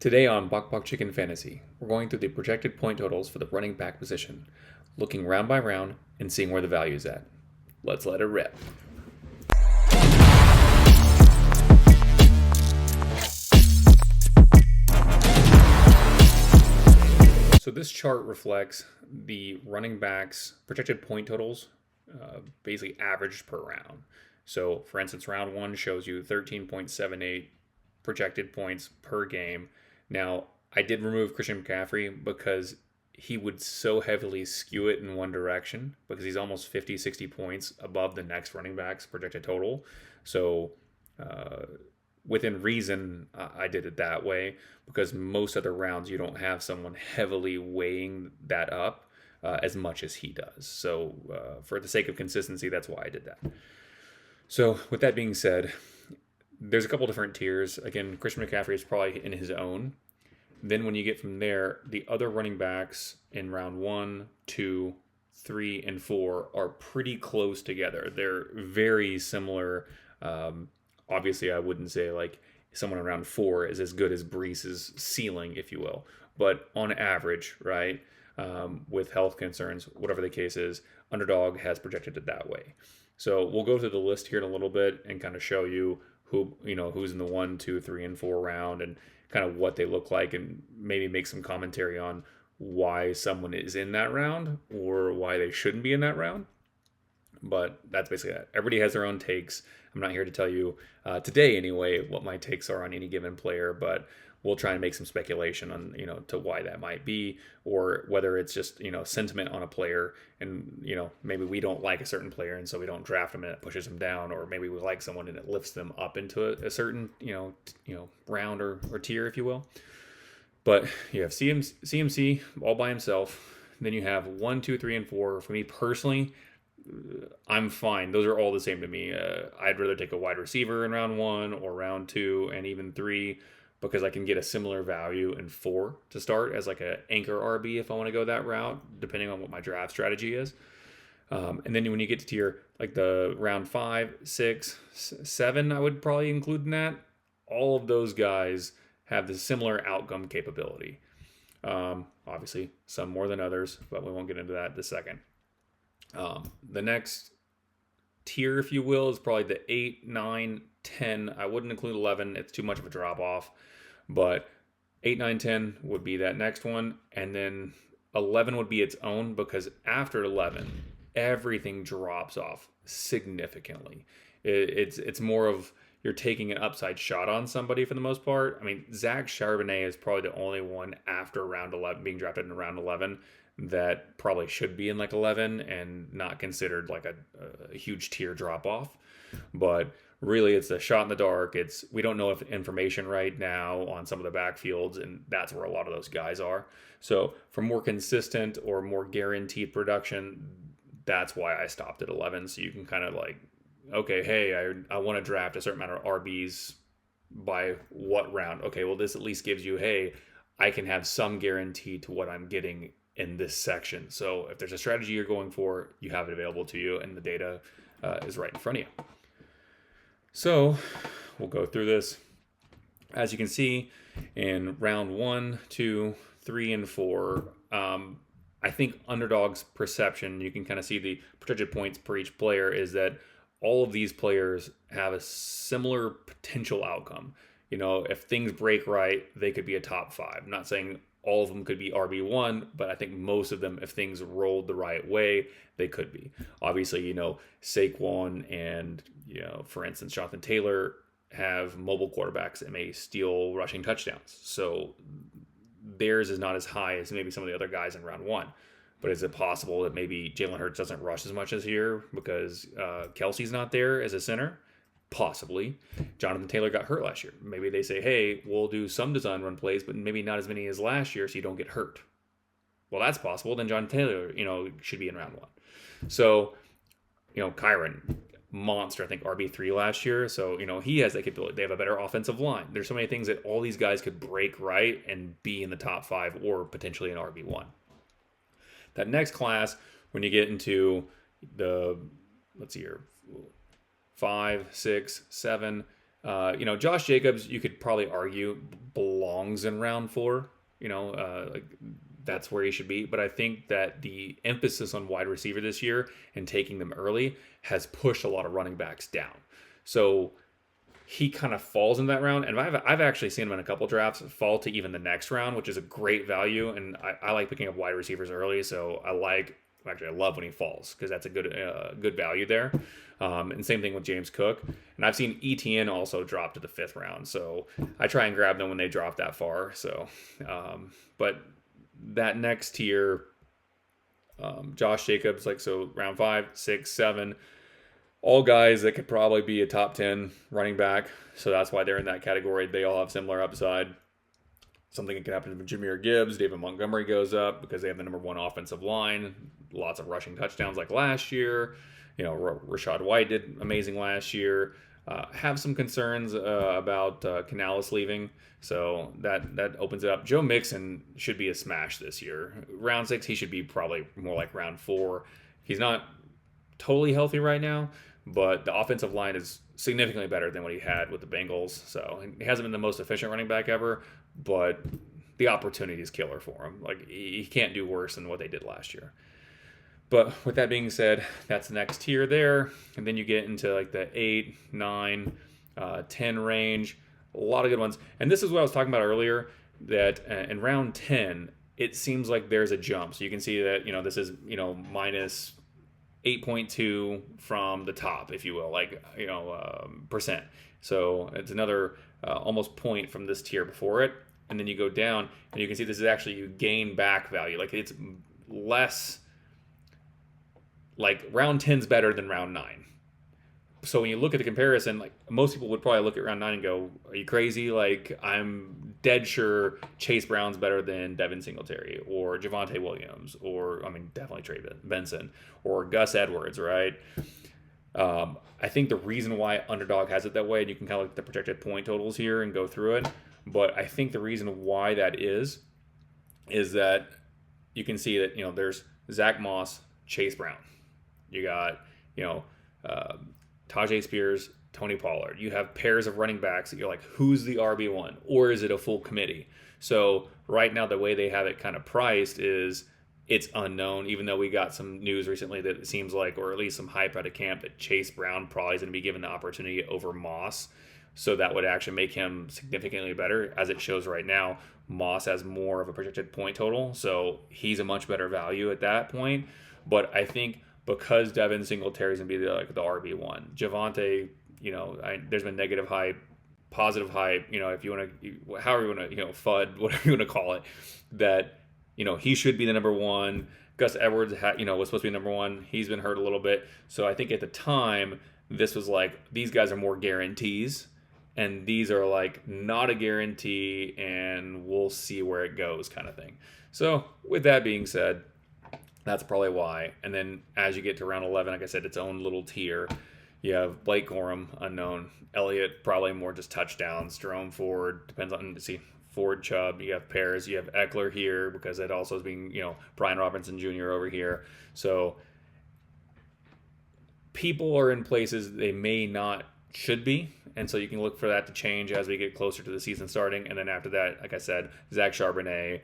Today on Bock Chicken Fantasy, we're going through the projected point totals for the running back position, looking round by round and seeing where the value is at. Let's let it rip. So this chart reflects the running backs' projected point totals, basically averaged per round. So, for instance, round one shows you 13.78 projected points per game. Now, I did remove Christian McCaffrey because he would so heavily skew it in one direction because he's almost 50, 60 points above the next running back's projected total. So, uh, within reason, I did it that way because most other rounds you don't have someone heavily weighing that up as much as he does. So, for the sake of consistency, that's why I did that. So, with that being said, there's a couple different tiers. Again, Christian McCaffrey is probably in his own. Then, when you get from there, the other running backs in round 1, 2, 3, and 4 are pretty close together. They're very similar. Obviously, I wouldn't say like someone in round 4 is as good as Brees's ceiling, if you will. But on average, right, with health concerns, whatever the case is, Underdog has projected it that way. So we'll go through the list here in a little bit and kind of show you who's in the 1, 2, 3, and 4 round and kind of what they look like, and maybe make some commentary on why someone is in that round or why they shouldn't be in that round. But that's basically it. Everybody has their own takes. I'm not here to tell you today anyway what my takes are on any given player, but we'll try and make some speculation on to why that might be, or whether it's just sentiment on a player, and maybe we don't like a certain player and so we don't draft him and it pushes him down, or maybe we like someone and it lifts them up into a certain round or tier, if you will. But you have CMC all by himself. Then you have 1, 2, 3, and 4. For me personally, I'm fine. Those are all the same to me. I'd rather take a wide receiver in round 1 or round 2 and even 3 because I can get a similar value in 4 to start as like an anchor RB if I want to go that route, depending on what my draft strategy is. And then when you get to tier like the round 5, 6, 7, I would probably include in that. All of those guys have the similar outcome capability. Obviously, some more than others, but we won't get into that this second. The next tier, if you will, is probably the 8, 9, 10. I wouldn't include 11. It's too much of a drop off. But 8, 9, 10 would be that next one. And then 11 would be its own because after 11, everything drops off significantly. It's more of you're taking an upside shot on somebody for the most part. I mean, Zach Charbonnet is probably the only one after round 11, being drafted in round 11, that probably should be in like 11 and not considered like a huge tier drop off. But really, it's a shot in the dark. We don't know if information right now on some of the backfields, and that's where a lot of those guys are. So for more consistent or more guaranteed production, that's why I stopped at 11. So you can kind of like, okay, hey, I want to draft a certain amount of RBs by what round? Okay, well, this at least gives you, hey, I can have some guarantee to what I'm getting in this section. So if there's a strategy you're going for, you have it available to you, and the data is right in front of you. So we'll go through this. As you can see, in round 1, 2, 3, and 4, I think Underdog's perception, you can kind of see the projected points per each player, is that all of these players have a similar potential outcome. If things break right, they could be a top 5. I'm not saying all of them could be RB1, but I think most of them, if things rolled the right way, they could be. Obviously, Saquon and, for instance, Jonathan Taylor have mobile quarterbacks that may steal rushing touchdowns. So theirs is not as high as maybe some of the other guys in round 1. But is it possible that maybe Jalen Hurts doesn't rush as much this year because Kelsey's not there as a center? Possibly. Jonathan Taylor got hurt last year. Maybe they say, hey, we'll do some design run plays, but maybe not as many as last year so you don't get hurt. Well, that's possible. Then Jonathan Taylor, should be in round 1. So, Kyron, monster, I think RB3 last year. So, he has that capability. They have a better offensive line. There's so many things that all these guys could break right and be in the top 5 or potentially an RB1. That next class, when you get into the, let's see here, 5, 6, 7, Josh Jacobs, you could probably argue belongs in round 4. Like that's where he should be. But I think that the emphasis on wide receiver this year and taking them early has pushed a lot of running backs down. So he kind of falls in that round, and I've actually seen him in a couple drafts fall to even the next round, which is a great value. And I like picking up wide receivers early, so I love when he falls because that's a good value there. And same thing with James Cook, and I've seen ETN also drop to the 5th round, so I try and grab them when they drop that far. So, but that next tier, Josh Jacobs, like so, round 5, 6, 7 all guys that could probably be a top 10 running back. So that's why they're in that category. They all have similar upside. Something can happen to Jameer Gibbs. David Montgomery goes up because they have the number 1 offensive line. Lots of rushing touchdowns like last year. Rashad White did amazing last year. Have some concerns about Canales leaving. So that opens it up. Joe Mixon should be a smash this year. Round 6, he should be probably more like round 4. He's not totally healthy right now, but the offensive line is significantly better than what he had with the Bengals. So he hasn't been the most efficient running back ever, but the opportunity is killer for him. Like he can't do worse than what they did last year. But with that being said, that's the next tier there. And then you get into like the 8, 9, 10 range. A lot of good ones. And this is what I was talking about earlier, that in round 10, it seems like there's a jump. So you can see that, this is, minus 8.2 from the top, if you will, percent. So it's another almost point from this tier before it. And then you go down and you can see this is actually, you gain back value. Like it's less, like round 10's better than round 9. So when you look at the comparison, like most people would probably look at round 9 and go, are you crazy? Like I'm dead sure Chase Brown's better than Devin Singletary or Javonte Williams or, definitely Trey Benson or Gus Edwards, right? I think the reason why Underdog has it that way, and you can kind of look at the projected point totals here and go through it, but I think the reason why that is that you can see that, there's Zach Moss, Chase Brown. You got, Tajay Spears, Tony Pollard. You have pairs of running backs that you're like, who's the RB1? Or is it a full committee? So right now, the way they have it kind of priced is it's unknown, even though we got some news recently that it seems like, or at least some hype out of camp, that Chase Brown probably is going to be given the opportunity over Moss. So that would actually make him significantly better. As it shows right now, Moss has more of a projected point total. So he's a much better value at that point. But I think because Devin Singletary is going to be the RB1. Javonte, there's been negative hype, positive hype, if you want to, however you want to, FUD, whatever you want to call it, that, he should be the number 1. Gus Edwards, was supposed to be number 1. He's been hurt a little bit. So I think at the time, this was like, these guys are more guarantees, and these are like not a guarantee, and we'll see where it goes kind of thing. So with that being said, that's probably why. And then as you get to round 11, like I said, its own little tier. You have Blake Corum, unknown. Elliott, probably more just touchdowns. Jerome Ford, depends on, Ford, Chubb. You have pairs. You have Eckler here because it also is being, Brian Robinson Jr. over here. So people are in places they may not should be. And so you can look for that to change as we get closer to the season starting. And then after that, like I said, Zach Charbonnet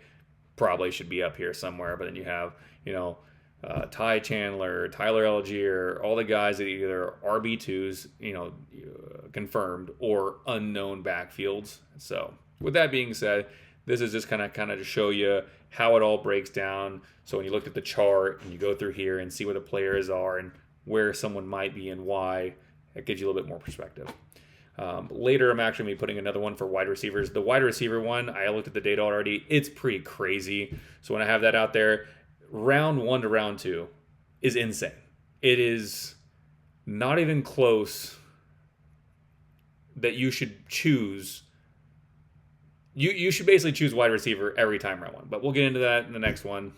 probably should be up here somewhere. But then you have, Ty Chandler, Tyler Algier, all the guys that either RB2s, confirmed, or unknown backfields. So with that being said, this is just kind of to show you how it all breaks down. So when you look at the chart and you go through here and see where the players are and where someone might be and why, it gives you a little bit more perspective. Later, I'm actually going to be putting another one for wide receivers. The wide receiver one, I looked at the data already. It's pretty crazy. So when I have that out there, round 1 to round 2 is insane. It is not even close that you should choose. You should basically choose wide receiver every time round 1. But we'll get into that in the next one.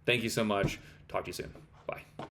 Thank you so much. Talk to you soon. Bye.